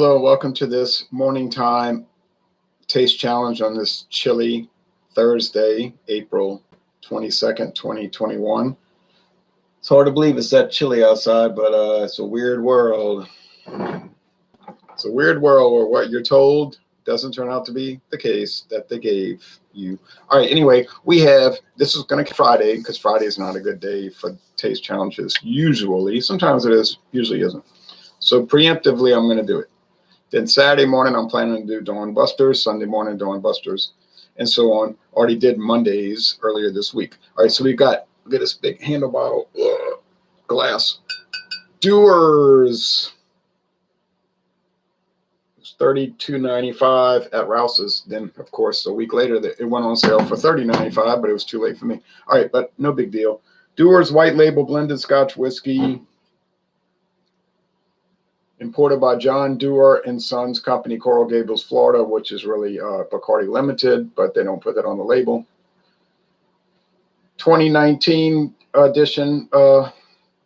Hello, welcome to this morning time taste challenge on this chilly Thursday, April 22nd, 2021. It's hard to believe it's that chilly outside, but it's a weird world. It's a weird world where what you're told doesn't turn out to be the case that they gave you. All right, anyway, this is going to be Friday because Friday is not a good day for taste challenges usually. Sometimes it is, usually isn't. So preemptively, I'm going to do it. Then Saturday morning, I'm planning to do Dawn Busters. Sunday morning, Dawn Busters, and so on. Already did Mondays earlier this week. All right, so we've got this big handle bottle, glass. Dewar's. It's $32.95 at Rouse's. Then, of course, a week later, it went on sale for $30.95, but it was too late for me. All right, but no big deal. Dewar's White Label Blended Scotch Whiskey. Imported by John Dewar and Sons Company, Coral Gables, Florida, which is really Bacardi Limited, but they don't put that on the label. 2019 edition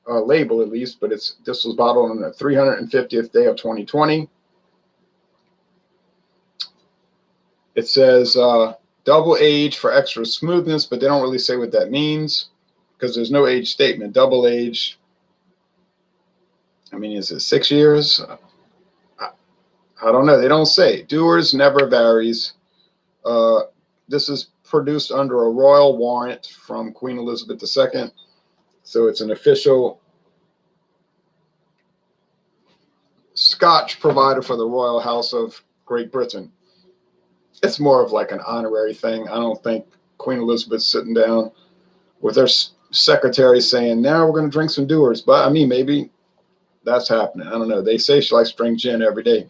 label, at least, but this was bottled on the 350th day of 2020. It says double age for extra smoothness, but they don't really say what that means because there's no age statement. Double age. I mean, is it 6 years? I don't know. They don't say. Dewar's never varies. This is produced under a royal warrant from Queen Elizabeth II. So it's an official Scotch provider for the Royal House of Great Britain. It's more of like an honorary thing. I don't think Queen Elizabeth's sitting down with her secretary saying, now we're going to drink some Dewar's. But I mean, maybe that's happening. I don't know. They say she likes to drink gin every day.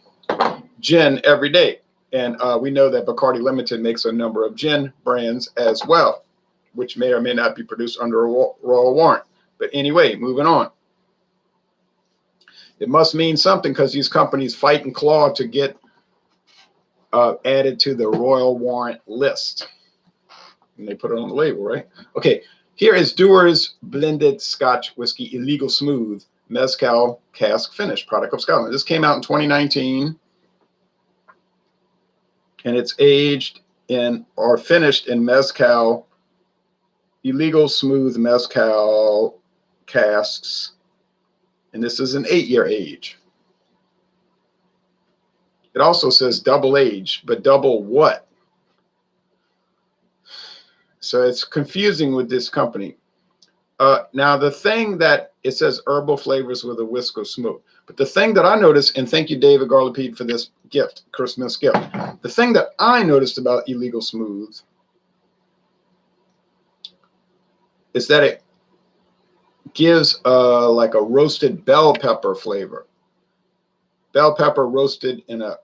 Gin every day. And we know that Bacardi Limited makes a number of gin brands as well, which may or may not be produced under a royal warrant. But anyway, moving on. It must mean something because these companies fight and claw to get added to the royal warrant list. And they put it on the label, right? Okay, here is Dewar's Blended Scotch Whiskey Illegal Smooth Mezcal Cask Finish, product of Scotland. This came out in 2019, and it's aged in or finished in mezcal, illegal smooth mezcal casks, and this is an 8-year age. It also says double age, but double what? So it's confusing with this company. Now, the thing that it says herbal flavors with a whisk of smoke. But the thing that I noticed, and thank you, David Garlipeed, for this gift, Christmas gift. The thing that I noticed about Illegal Smooth is that it gives like a roasted bell pepper flavor. Bell pepper roasted in a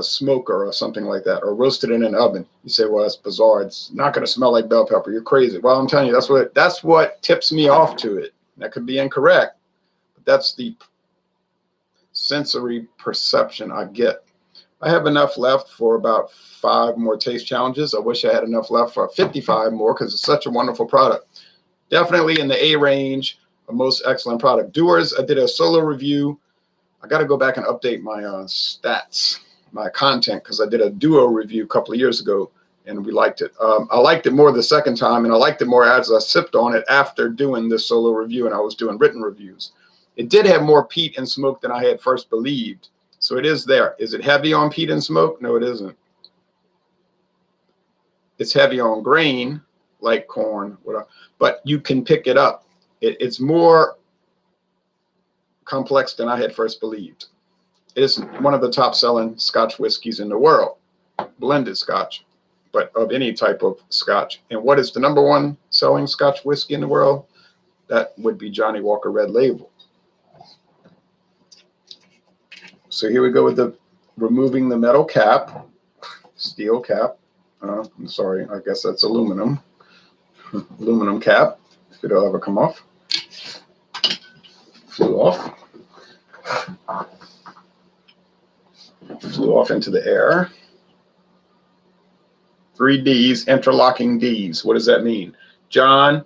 smoker or something like that, or roasted in an oven. You say, well, that's bizarre. It's not going to smell like bell pepper. You're crazy. Well, I'm telling you, that's what tips me off to it. That could be incorrect, but that's the sensory perception I get. I have enough left for about 5 more taste challenges. I wish I had enough left for 55 more because it's such a wonderful product. Definitely in the A range, a most excellent product. Dewar's, I did a solo review. I got to go back and update my stats, my content, because I did a duo review a couple of years ago and we liked it. I liked it more the second time, and I liked it more as I sipped on it after doing this solo review and I was doing written reviews. It did have more peat and smoke than I had first believed. So it is there. Is it heavy on peat and smoke? No, it isn't. It's heavy on grain, like corn, whatever, but you can pick it up. It's more complex than I had first believed. It is one of the top selling Scotch whiskeys in the world, blended Scotch, but of any type of Scotch. And what is the #1 selling Scotch whiskey in the world? That would be Johnnie Walker Red Label. So here we go with the removing the metal cap, steel cap. I'm sorry, I guess that's aluminum. Aluminum cap, if it'll ever come off. Flew off. Flew off into the air. 3 Ds, interlocking Ds. What does that mean? John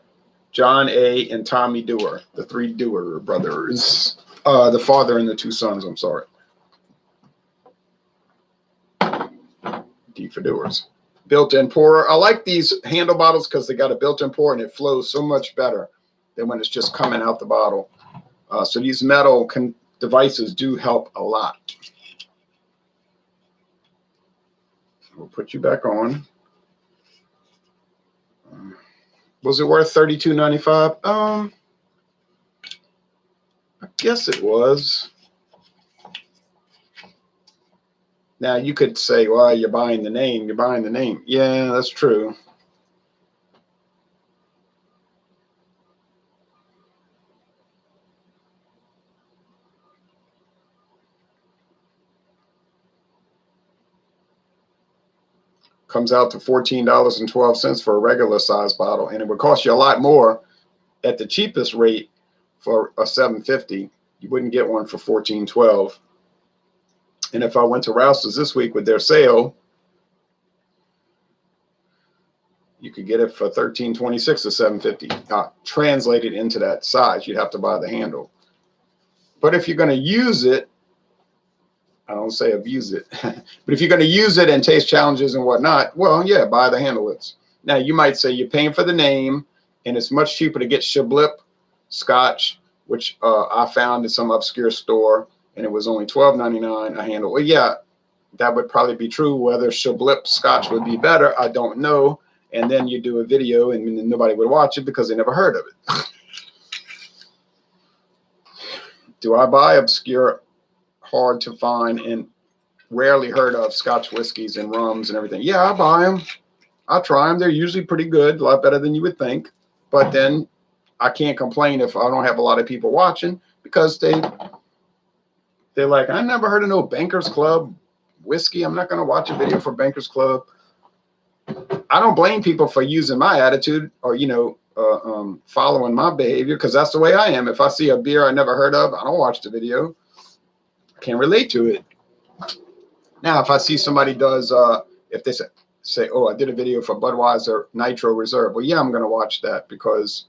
A., and Tommy Dewar, the 3 Dewar brothers. The father and the 2 sons, I'm sorry. D for Dewars. Built-in pourer. I like these handle bottles because they got a built-in pour and it flows so much better than when it's just coming out the bottle. So these metal devices do help a lot. We'll put you back on. Was it worth $32.95? I guess it was. Now you could say, well, you're buying the name. You're buying the name. Yeah, that's true. Comes out to $14.12 for a regular size bottle, and it would cost you a lot more at the cheapest rate for a $7.50. You wouldn't get one for $14.12. And if I went to Rouse's this week with their sale, you could get it for $13.26 or $7.50. Translated into that size, you'd have to buy the handle. But if you're going to use it, I don't say abuse it, but if you're going to use it and taste challenges and whatnot, well, yeah, buy the handlelets. Now, you might say you're paying for the name, and it's much cheaper to get Shablip Scotch, which I found in some obscure store, and it was only $12.99 a handle. Well, yeah, that would probably be true. Whether Shablip Scotch would be better, I don't know. And then you do a video, and nobody would watch it because they never heard of it. Do I buy obscure, hard to find and rarely heard of Scotch whiskeys and rums and everything? Yeah, I buy them. I try them. They're usually pretty good, a lot better than you would think. But then I can't complain if I don't have a lot of people watching, because they're like, I never heard of no Bankers Club whiskey. I'm not going to watch a video for Bankers Club. I don't blame people for using my attitude or, following my behavior, because that's the way I am. If I see a beer I never heard of, I don't watch the video. Can't relate to it. Now, if I see somebody does, if they say, oh, I did a video for Budweiser Nitro Reserve. Well, yeah, I'm going to watch that because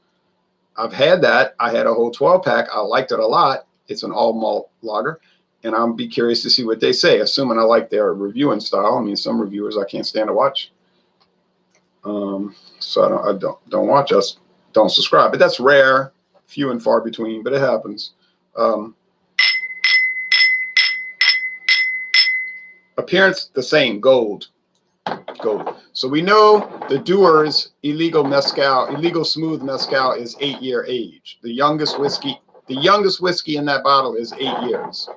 I've had that. I had a whole 12-pack. I liked it a lot. It's an all malt lager, and I'll be curious to see what they say, assuming I like their reviewing style. I mean, some reviewers I can't stand to watch. So I don't watch us, don't subscribe. But that's rare, few and far between, but it happens. Appearance the same, gold. So we know the Dewar's Illegal Smooth Mezcal is 8-year age. The youngest whiskey in that bottle is 8 years.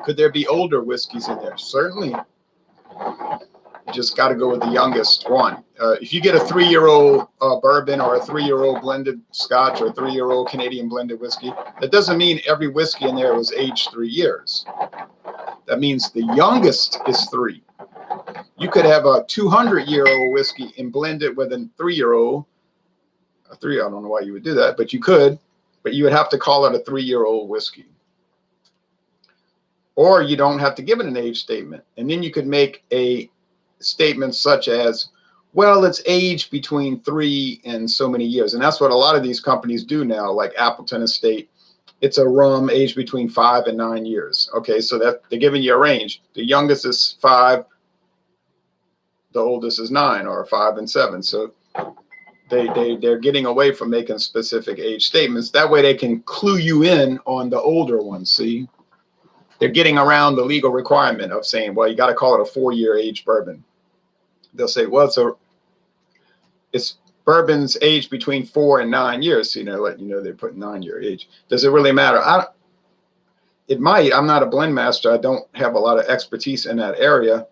Could there be older whiskeys in there? Certainly. You just got to go with the youngest one. If you get a 3-year-old bourbon or a 3-year-old blended Scotch or a 3-year-old Canadian blended whiskey, that doesn't mean every whiskey in there was aged 3 years. That means the youngest is 3. You could have a 200-year-old whiskey and blend it with a 3-year-old. I don't know why you would do that, but you could. But you would have to call it a 3-year-old whiskey. Or you don't have to give it an age statement. And then you could make a statement such as, well, it's aged between 3 and so many years. And that's what a lot of these companies do now, like Appleton Estate. It's a rum aged between 5 and 9 years. Okay, so that they're giving you a range. The youngest is 5, the oldest is 9, or 5 and 7. So they're getting away from making specific age statements. That way they can clue you in on the older ones. See, they're getting around the legal requirement of saying, well, you got to call it a 4-year age bourbon. They'll say, well, it's bourbon's aged between 4 and 9 years. So, let you know they put 9-year age. Does it really matter? It might. I'm not a blend master. I don't have a lot of expertise in that area.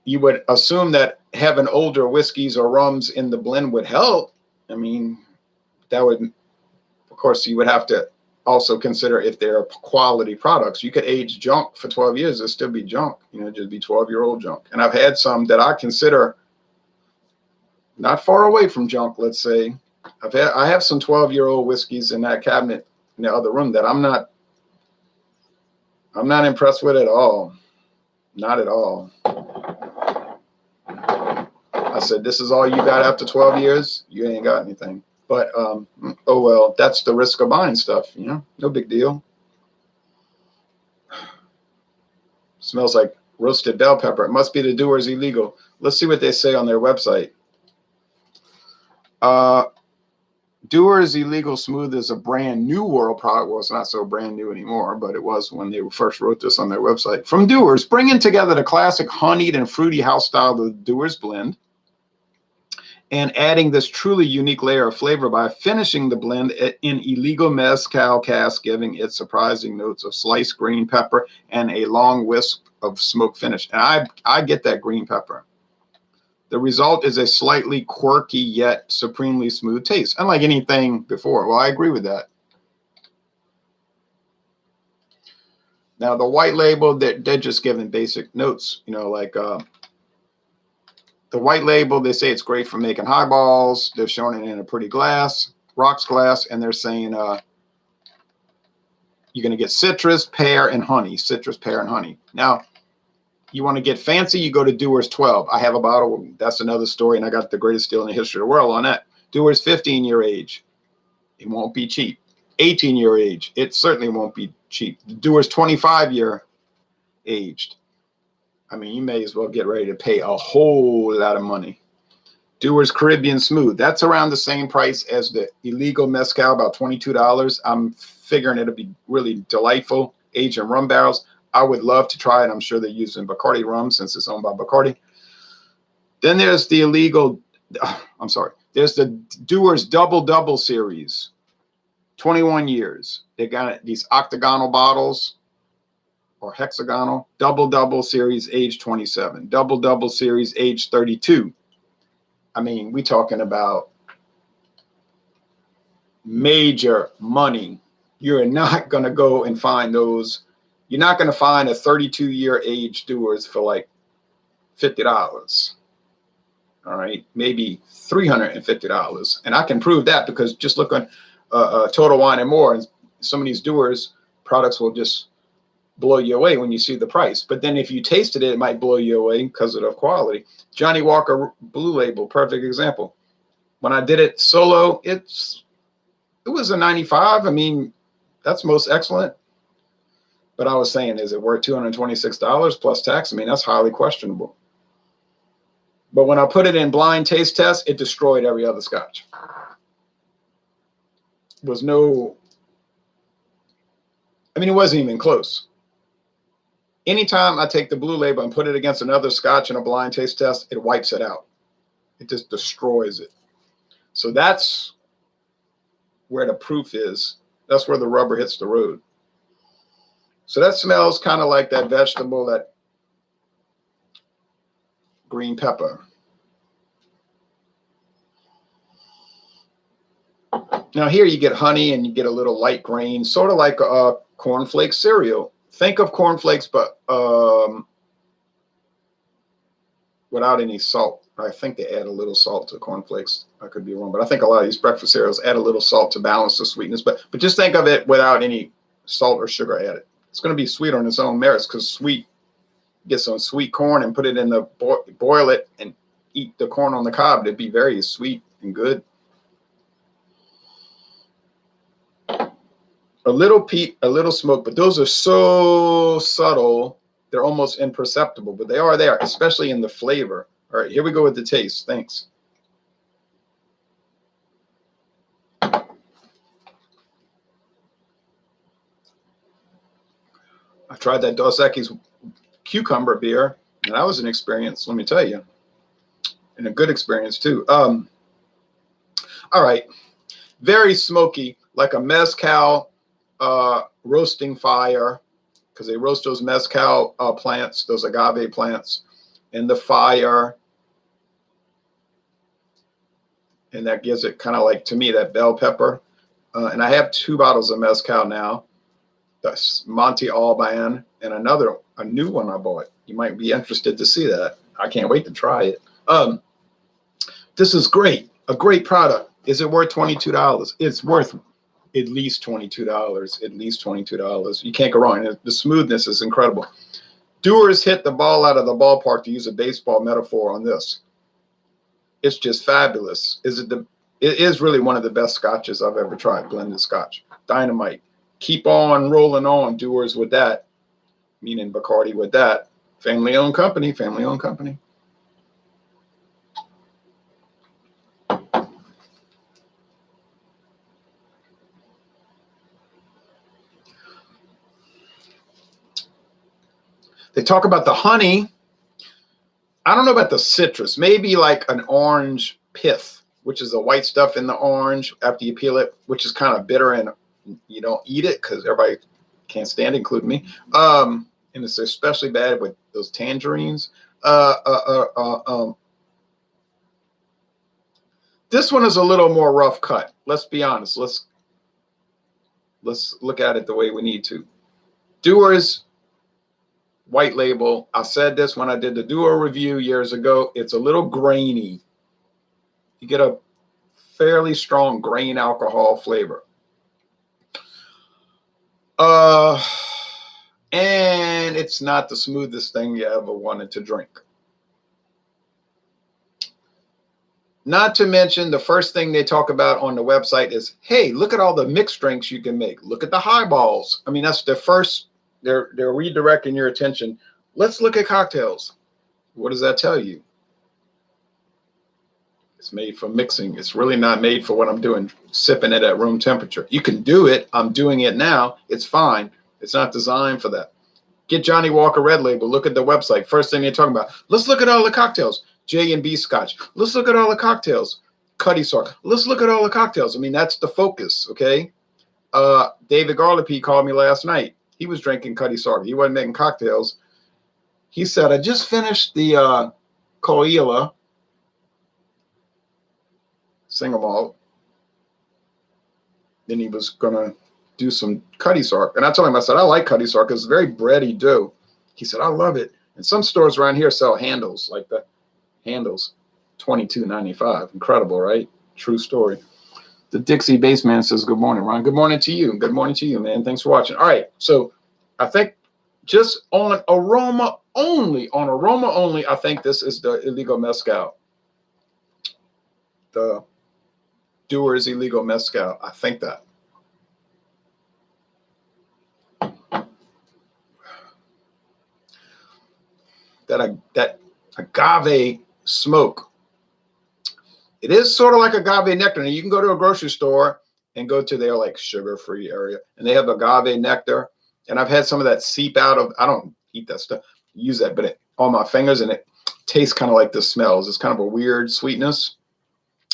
You would assume that having older whiskeys or rums in the blend would help. I mean, that would, of course, you would have to also consider if they're quality products. You could age junk for 12 years. It'll still be junk, just be 12-year-old junk. And I've had some that I consider not far away from junk, let's say. I have some 12-year-old whiskeys in that cabinet in the other room that I'm not impressed with at all. Not at all. I said, this is all you got after 12 years? You ain't got anything. But, oh, well, that's the risk of buying stuff, no big deal. Smells like roasted bell pepper. It must be the Dewar's Illegal. Let's see what they say on their website. Dewar's Illegal Smooth is a brand new world product. Well, it's not so brand new anymore, but it was when they first wrote this on their website. From Dewar's, bringing together the classic honeyed and fruity house style of the Dewar's blend and adding this truly unique layer of flavor by finishing the blend in Ilegal Mezcal cask, giving it surprising notes of sliced green pepper and a long wisp of smoke finish. And I get that green pepper. The result is a slightly quirky yet supremely smooth taste, unlike anything before. Well, I agree with that. Now, the white label, they're just giving basic notes, you know, like the white label, they say it's great for making highballs. They're showing it in a pretty glass, rocks glass, and they're saying you're going to get citrus, pear, and honey. Citrus, pear, and honey. Now, you want to get fancy, you go to Dewar's 12. I have a bottle. That's another story, and I got the greatest deal in the history of the world on that. Dewar's 15-year age. It won't be cheap. 18-year age. It certainly won't be cheap. Dewar's 25-year aged. I mean, you may as well get ready to pay a whole lot of money. Dewar's Caribbean Smooth. That's around the same price as the Ilegal Mezcal, about $22. I'm figuring it'll be really delightful. Aged in rum barrels. I would love to try it. I'm sure they're using Bacardi rum since it's owned by Bacardi. Then there's the there's the Dewar's Double series, 21 years. They got these octagonal bottles or hexagonal, Double series, age 27, Double series, age 32. I mean, we're talking about major money. You're not going to go and find those. You're not going to find a 32-year age Dewar's for like $50. All right, maybe $350. And I can prove that because just look on Total Wine and More, and some of these Dewar's products will just blow you away when you see the price. But then if you tasted it, it might blow you away because of the quality. Johnny Walker Blue Label, perfect example. When I did it solo, it was a 95. I mean, that's most excellent. But I was saying, is it worth $226 plus tax? I mean, that's highly questionable. But when I put it in blind taste test, it destroyed every other Scotch. It wasn't even close. Anytime I take the Blue Label and put it against another Scotch in a blind taste test, it wipes it out. It just destroys it. So that's where the proof is. That's where the rubber hits the road. So that smells kind of like that vegetable, that green pepper. Now here you get honey and you get a little light grain, sort of like a cornflake cereal. Think of cornflakes, but without any salt. I think they add a little salt to cornflakes. I could be wrong, but I think a lot of these breakfast cereals add a little salt to balance the sweetness. But just think of it without any salt or sugar added. It's going to be sweet on its own merits because sweet, get some sweet corn and put it in the boil it and eat the corn on the cob. It'd be very sweet and good. A little peat, a little smoke, but those are so subtle, they're almost imperceptible, but they are there, especially in the flavor. All right, here we go with the taste. Thanks. I tried that Dos Equis cucumber beer, and that was an experience, let me tell you, and a good experience too. All right, very smoky, like a mezcal roasting fire, because they roast those mezcal plants, those agave plants, in the fire, and that gives it kind of like, to me, that bell pepper. And I have 2 bottles of mezcal now. That's Monte Alban, and a new one I bought. You might be interested to see that. I can't wait to try it. This is great, a great product. Is it worth $22? It's worth at least $22. At least $22. You can't go wrong. The smoothness is incredible. Dewar's hit the ball out of the ballpark, to use a baseball metaphor on this. It's just fabulous. It is really one of the best scotches I've ever tried, blended scotch. Dynamite. Keep on rolling on, Dewar's, with that, meaning Bacardi with that. Family-owned company, family-owned company. They talk about the honey. I don't know about the citrus. Maybe like an orange pith, which is the white stuff in the orange after you peel it, which is kind of bitter and you don't eat it because everybody can't stand it, including me. And it's especially bad with those tangerines. This one is a little more rough cut. Let's be honest. Let's look at it the way we need to. Dewar's white label. I said this when I did the Dewar review years ago. It's a little grainy. You get a fairly strong grain alcohol flavor. And it's not the smoothest thing you ever wanted to drink. Not to mention the first thing they talk about on the website is, hey, look at all the mixed drinks you can make. Look at the highballs. I mean, that's the first, they're redirecting your attention. Let's look at cocktails. What does that tell you? It's made for mixing. It's really not made for what I'm doing, sipping it at room temperature. You can do it. I'm doing it now. It's fine. It's not designed for that. Get Johnny Walker Red Label. Look at the website. First thing they're talking about. Let's look at all the cocktails. J&B Scotch. Let's look at all the cocktails. Cuddy Sark. Let's look at all the cocktails. I mean, that's the focus, okay? David Garlopy called me last night. He was drinking Cuddy Sark. He wasn't making cocktails. He said, I just finished the Coila single malt. Then he was going to do some Cuddy Sark. And I told him, I said, I like Cuddy Sark. It's very bready dough. He said, I love it. And some stores around here sell handles, like the handles, $22.95. Incredible, right? True story. The Dixie Baseman says, good morning, Ron. Good morning to you. Good morning to you, man. Thanks for watching. All right. So I think just on aroma only, I think this is the Illegal Mezcal. The Dewar's Illegal Mezcal. I think that. That agave smoke. It is sort of like agave nectar. Now you can go to a grocery store and go to their like sugar-free area, and they have agave nectar. And I've had some of that seep out of. I don't eat that stuff, use that, but on my fingers, and it tastes kind of like the smells. It's kind of a weird sweetness,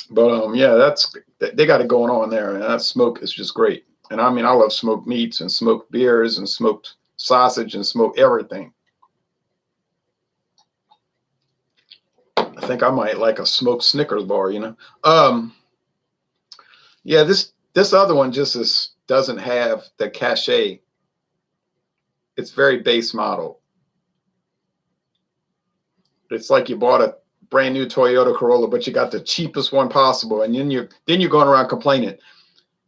but yeah, they got it going on there, and that smoke is just great. And I mean, I love smoked meats and smoked beers and smoked sausage and smoked everything. I think I might like a smoked Snickers bar, you know. Yeah, this other one just doesn't have the cachet. It's very base model. It's like you bought a brand new Toyota Corolla, but you got the cheapest one possible, and then you're going around complaining,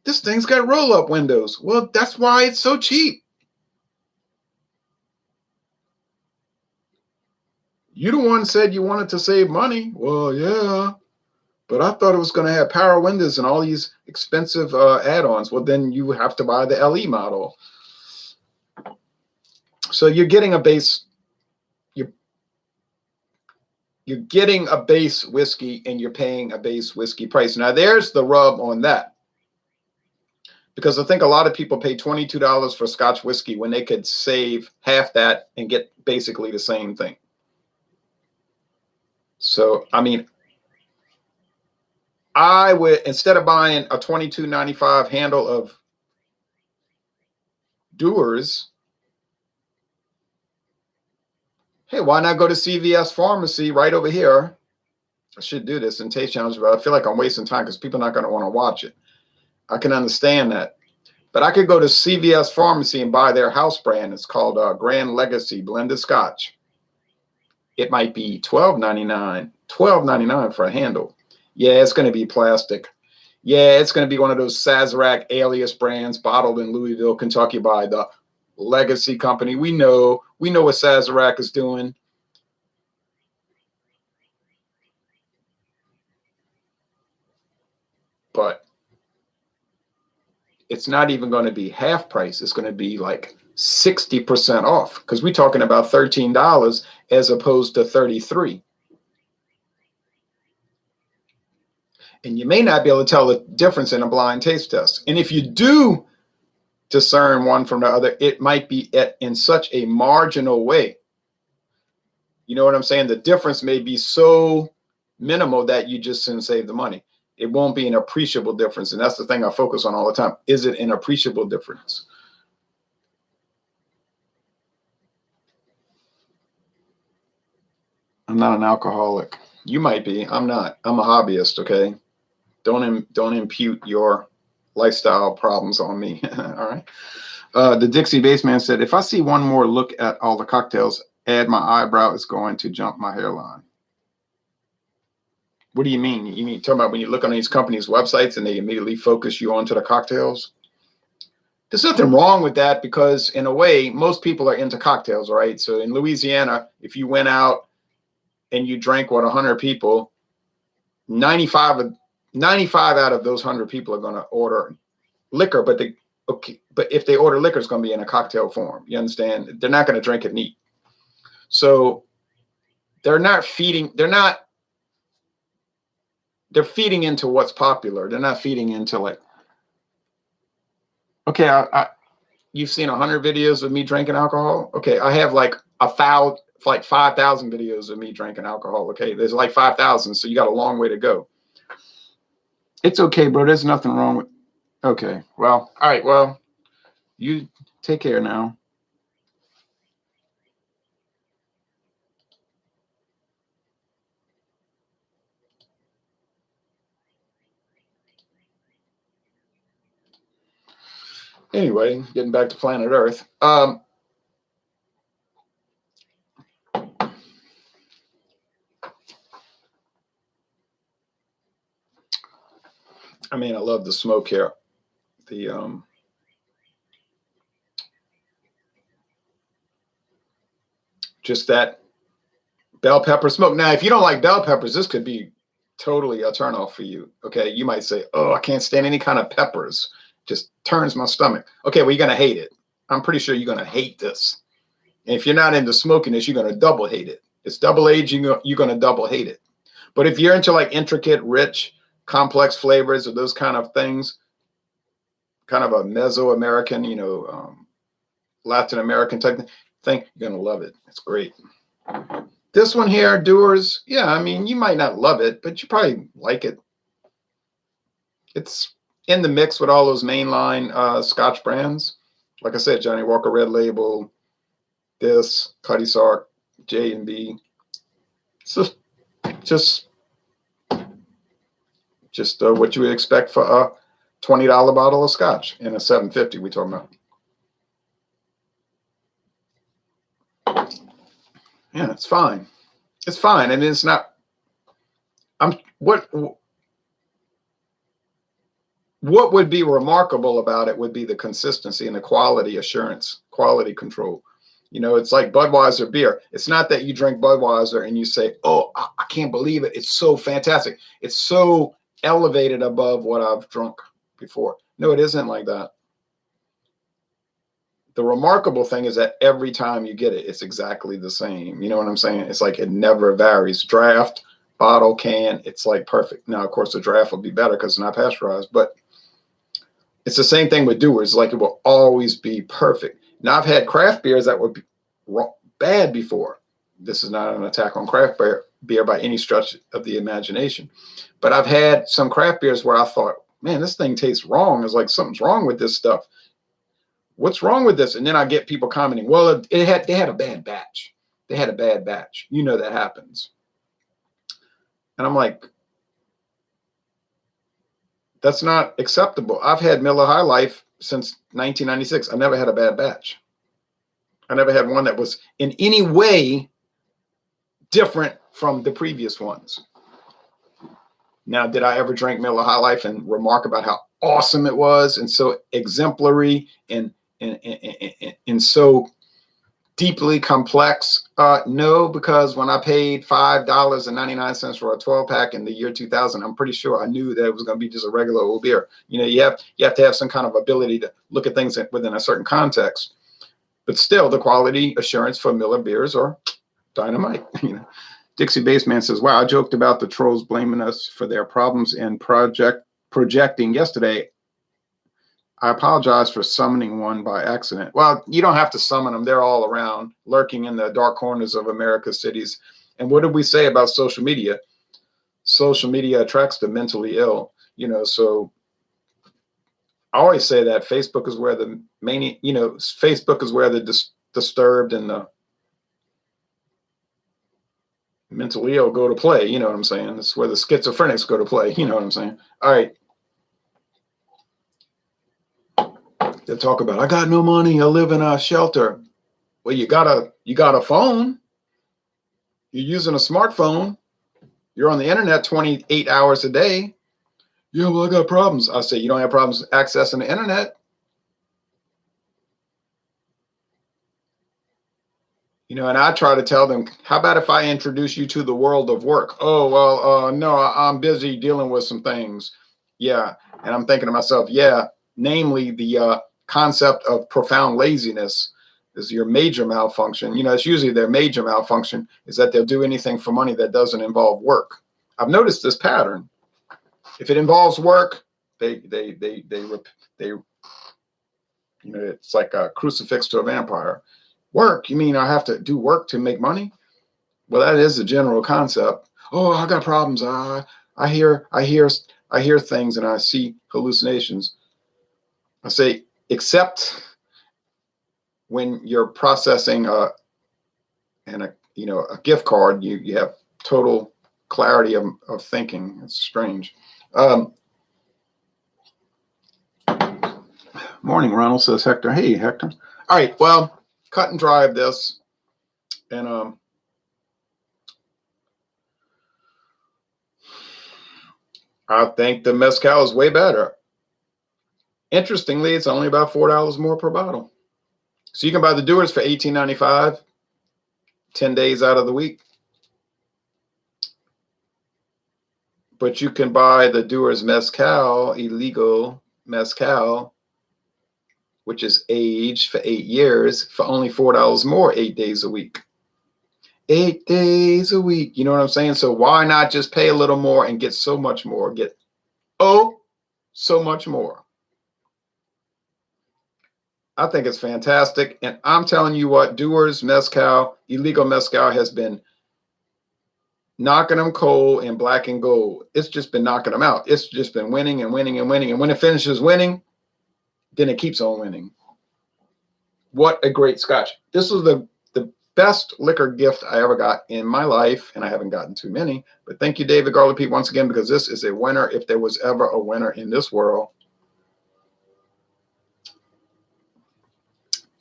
this thing's got roll-up windows. Well, that's why it's so cheap. You the one said you wanted to save money. Well, yeah, but I thought it was going to have power windows and all these expensive add-ons. Well, then you have to buy the LE model. So you're getting a base. You're getting a base whiskey, and you're paying a base whiskey price. Now, there's the rub on that, because I think a lot of people pay $22 for Scotch whiskey when they could save half that and get basically the same thing. So, I mean, I would, instead of buying a $22.95 handle of Dewar's, hey, why not go to CVS Pharmacy right over here? I should do this in Taste Challenge, but I feel like I'm wasting time because people are not going to want to watch it. I can understand that. But I could go to CVS Pharmacy and buy their house brand. It's called Grand Legacy Blended Scotch. It might be $12.99 for a handle. Yeah, it's going to be plastic. Yeah, it's going to be one of those Sazerac alias brands bottled in Louisville, Kentucky by the Legacy Company. We know what Sazerac is doing. But it's not even going to be half price. It's going to be like 60% off, because we're talking about $13 as opposed to 33. And you may not be able to tell the difference in a blind taste test. And if you do discern one from the other, it might be in such a marginal way. You know what I'm saying? The difference may be so minimal that you just shouldn't save the money. It won't be an appreciable difference. And that's the thing I focus on all the time. Is it an appreciable difference? I'm not an alcoholic. You might be. I'm not. I'm a hobbyist, okay? Don't impute your lifestyle problems on me. All right. The Dixie Baseman said, if I see one more look at all the cocktails, add my eyebrow is going to jump my hairline. What do you mean? You mean talking about when you look on these companies' websites and they immediately focus you onto the cocktails? There's nothing wrong with that, because in a way, most people are into cocktails, right? So in Louisiana, if you went out and you drank with 100 people, 95 out of those 100 people are going to order liquor, but if they order liquor, it's going to be in a cocktail form. You understand? They're not going to drink it neat. So they're feeding into what's popular. They're not feeding into like, okay, you've seen 100 videos of me drinking alcohol. Okay, I have like 5,000 videos of me drinking alcohol. Okay, there's like 5,000, so you got a long way to go. It's okay, bro. There's nothing wrong with. Okay, well, all right. Well, you take care now. Anyway, getting back to planet Earth. I mean, I love the smoke here. Just that bell pepper smoke. Now, if you don't like bell peppers, this could be totally a turnoff for you. Okay, you might say, "Oh, I can't stand any kind of peppers. Just turns my stomach." Okay, well, you're gonna hate it. I'm pretty sure you're gonna hate this. And if you're not into smokiness, you're gonna double hate it. It's double aged. You're gonna double hate it. But if you're into like intricate, rich, complex flavors or those kind of things, kind of a Mesoamerican, Latin American type thing, you're gonna love it. It's great. This one here, Dewar's, yeah, I mean, you might not love it, but you probably like it. It's in the mix with all those mainline Scotch brands. Like I said, Johnny Walker Red Label, this, Cuddy Sark, J&B. So just what you would expect for a $20 bottle of Scotch in a $7.50 we talking about. Yeah, it's fine. It's fine, and it's not. What would be remarkable about it would be the consistency and the quality assurance, quality control. It's like Budweiser beer. It's not that you drink Budweiser and you say, "Oh, I can't believe it. It's so fantastic. It's so elevated above what I've drunk before." No, it isn't like that. The remarkable thing is that every time you get it, it's exactly the same. You know what I'm saying? It's like it never varies. Draft, bottle, can, it's like perfect. Now, of course, the draft will be better because it's not pasteurized, but it's the same thing with Dewar's. Like it will always be perfect. Now, I've had craft beers that were bad before. This is not an attack on craft beer by any stretch of the imagination. But I've had some craft beers where I thought, man, this thing tastes wrong. It's like something's wrong with this stuff. What's wrong with this? And then I get people commenting, well, they had a bad batch. They had a bad batch. That happens. And I'm like, that's not acceptable. I've had Miller High Life since 1996. I never had a bad batch. I never had one that was in any way different from the previous ones. Now, did I ever drink Miller High Life and remark about how awesome it was and so exemplary and so deeply complex? No, because when I paid $5.99 for a 12 pack in the year 2000, I'm pretty sure I knew that it was going to be just a regular old beer. You know, you have to have some kind of ability to look at things within a certain context. But still, the quality assurance for Miller beers are dynamite. You know, Dixie Baseman says, "Wow, I joked about the trolls blaming us for their problems and projecting yesterday. I apologize for summoning one by accident." Well, you don't have to summon them. They're all around, lurking in the dark corners of America's cities. And what did we say about social media? Social media attracts the mentally ill, you know, so I always say that Facebook is where the Facebook is where the disturbed and the mentally ill go to play. You know what I'm saying? It's where the schizophrenics go to play. You know what I'm saying? All right. They talk about, I got no money. I live in a shelter. Well, you got a phone. You're using a smartphone. You're on the internet 28 hours a day. Yeah, well, I got problems. I say, you don't have problems accessing the internet. You know, and I try to tell them, how about if I introduce you to the world of work? Oh, well, no, I'm busy dealing with some things. Yeah. And I'm thinking to myself, yeah, namely the concept of profound laziness is your major malfunction. You know, it's usually their major malfunction is that they'll do anything for money that doesn't involve work. I've noticed this pattern. If it involves work, they you know, it's like a crucifix to a vampire. Work? You mean I have to do work to make money? Well, that is the general concept. Oh, I got problems. I hear things and I see hallucinations. I say, except when you're processing a gift card, you have total clarity of thinking. It's strange. Morning, Ronald, says Hector. Hey, Hector. All right, well, cut and dry of this. And I think the mezcal is way better. Interestingly, it's only about $4 more per bottle. So you can buy the Dewar's for $18.95, 10 days out of the week. But you can buy the Dewar's Mezcal, Illegal Mezcal, which is aged for 8 years, for only $4 more, 8 days a week. 8 days a week. You know what I'm saying? So why not just pay a little more and get so much more? Get, so much more. I think it's fantastic. And I'm telling you what, Dewar's Mezcal, Illegal Mezcal has been knocking them cold in black and gold. It's just been knocking them out. It's just been winning and winning and winning. And when it finishes winning, then it keeps on winning. What a great Scotch. This was the best liquor gift I ever got in my life, and I haven't gotten too many. But thank you, David Garlipe, once again, because this is a winner if there was ever a winner in this world.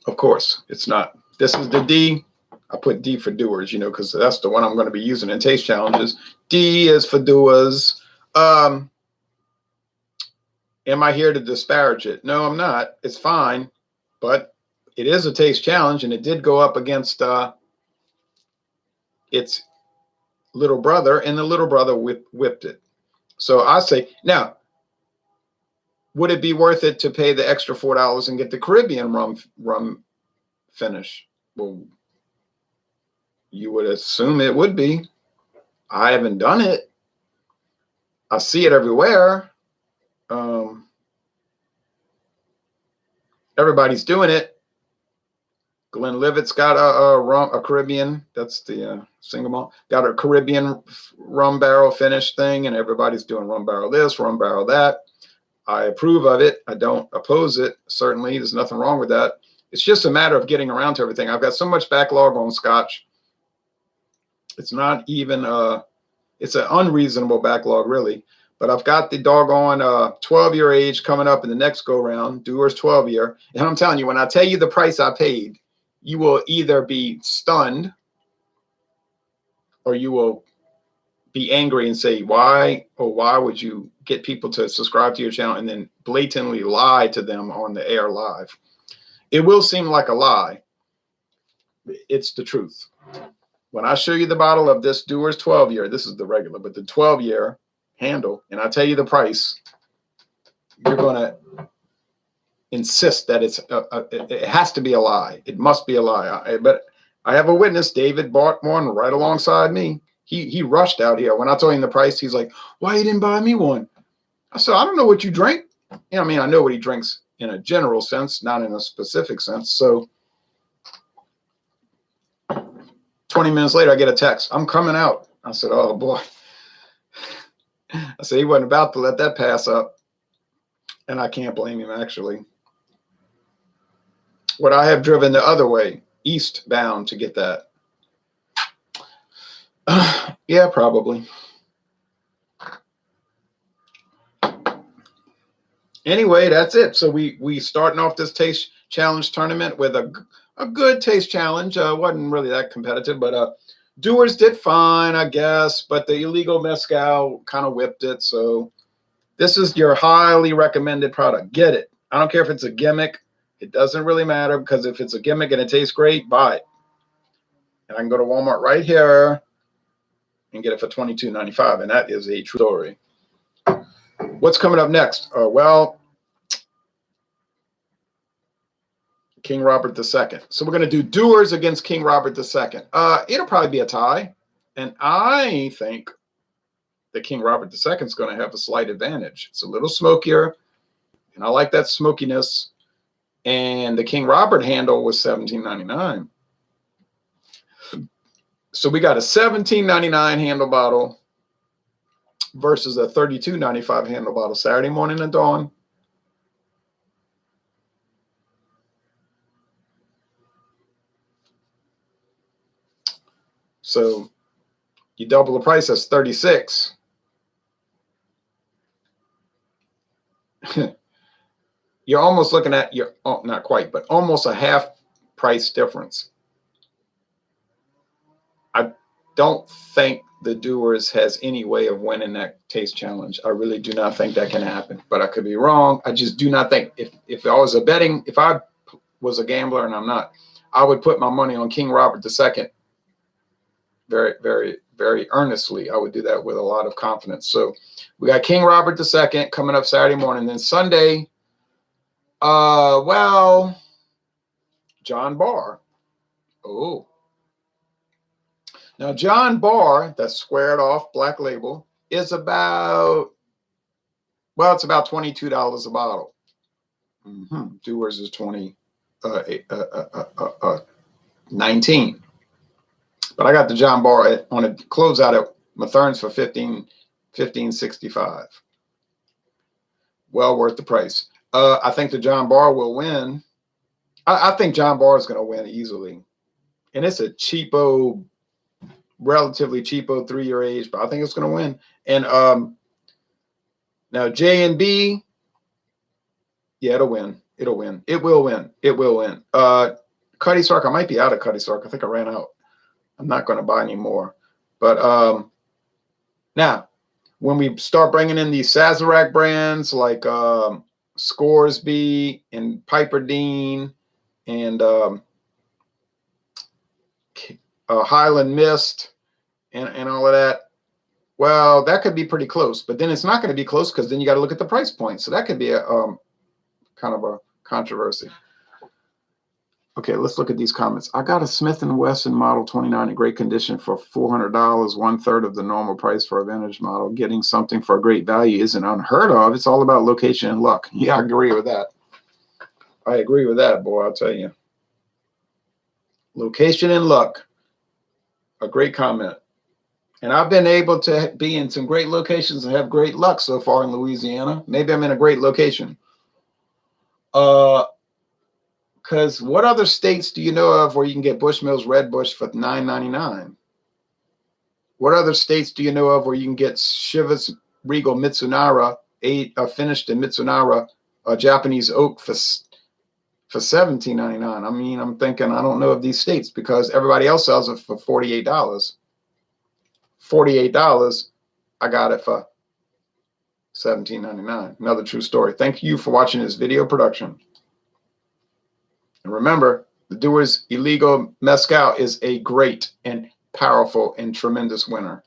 Of course, it's not. This is the D. I put D for Dewar's, you know, because that's the one I'm going to be using in taste challenges. D is for Dewar's. Am I here to disparage it? No, I'm not. It's fine, but it is a taste challenge, and it did go up against its little brother, and the little brother whipped it. So I say, now, would it be worth it to pay the extra $4 and get the Caribbean rum finish? Well, you would assume it would be. I haven't done it. I see it everywhere. Everybody's doing it. Glenlivet's got a Caribbean. That's the single malt. Got a Caribbean rum barrel finish thing, and everybody's doing rum barrel this, rum barrel that. I approve of it. I don't oppose it. Certainly, there's nothing wrong with that. It's just a matter of getting around to everything. I've got so much backlog on Scotch. It's not even it's an unreasonable backlog, really. But I've got the doggone 12-year age coming up in the next go round, Dewar's 12-year. And I'm telling you, when I tell you the price I paid, you will either be stunned or you will be angry and say, why would you get people to subscribe to your channel and then blatantly lie to them on the air live? It will seem like a lie. It's the truth. When I show you the bottle of this Dewar's 12-year, this is the regular, but the 12-year handle, and I tell you the price, you're going to insist that it has to be a lie. It must be a lie. But I have a witness. David bought one right alongside me. He rushed out here. When I told him the price, he's like, "Why you didn't buy me one?" I said, "I don't know what you drink." Yeah, I mean, I know what he drinks in a general sense, not in a specific sense. So 20 minutes later, I get a text. "I'm coming out." I said, "Oh boy." I said he wasn't about to let that pass up. And I can't blame him, actually. Would I have driven the other way, eastbound, to get that? Yeah, probably. Anyway, that's it. So we starting off this taste challenge tournament with a good taste challenge. Wasn't really that competitive, but Dewar's did fine, I guess. But the Illegal Mezcal kind of whipped it. So this is your highly recommended product. Get it. I don't care if it's a gimmick. It doesn't really matter, because if it's a gimmick and it tastes great, buy it. And I can go to Walmart right here and get it for $22.95, and that is a true story. What's coming up next? Well, King Robert II. So we're going to do Dewar's against King Robert II. It'll probably be a tie, and I think that King Robert II is going to have a slight advantage. It's a little smokier, and I like that smokiness. And the King Robert handle was $17.99. So we got a $17.99 handle bottle versus a $32.95 handle bottle. Saturday morning at dawn. So you double the price, that's $36. You're almost looking at not quite, but almost a half price difference. I don't think the Dewar's has any way of winning that taste challenge. I really do not think that can happen, but I could be wrong. I just do not think, if I was if I was a gambler, and I'm not, I would put my money on King Robert II very, very, very earnestly. I would do that with a lot of confidence. So we got King Robert II coming up Saturday morning. Then Sunday, well, John Barr. Oh. Now, John Barr, that's squared off black label, is about, well, it's about $22 a bottle. Dewar's is 19. But I got the John Barr on a closeout at Mathern's for $15.65. Well worth the price. I think the John Barr will win. I think John Barr is going to win easily. And it's a cheapo, relatively cheapo 3-year age, but I think it's going to win. And now J&B, yeah, it'll win. It'll win. It will win. It will win. Cuddy Sark, I might be out of Cuddy Sark. I think I ran out. I'm not going to buy any more. But now, when we start bringing in these Sazerac brands like Scoresby and Piper Dean and Highland Mist and all of that, well, that could be pretty close. But then it's not going to be close, because then you got to look at the price point. So that could be a kind of a controversy. Okay, let's look at these comments. I got a Smith & Wesson Model 29 in great condition for $400, 1/3 of the normal price for a vintage model. Getting something for a great value isn't unheard of. It's all about location and luck. Yeah, I agree with that. I agree with that, boy, I'll tell you. Location and luck. A great comment. And I've been able to be in some great locations and have great luck so far in Louisiana. Maybe I'm in a great location. Because what other states do you know of where you can get Bushmills Red Bush for $9.99? What other states do you know of where you can get Chivas Regal Mitsunara, finished in Mitsunara, Japanese oak for $17.99? I mean, I'm thinking, I don't know of these states, because everybody else sells it for $48. $48, I got it for $17.99. Another true story. Thank you for watching this video production. And remember, Dewar's Illegal Mezcal is a great and powerful and tremendous winner.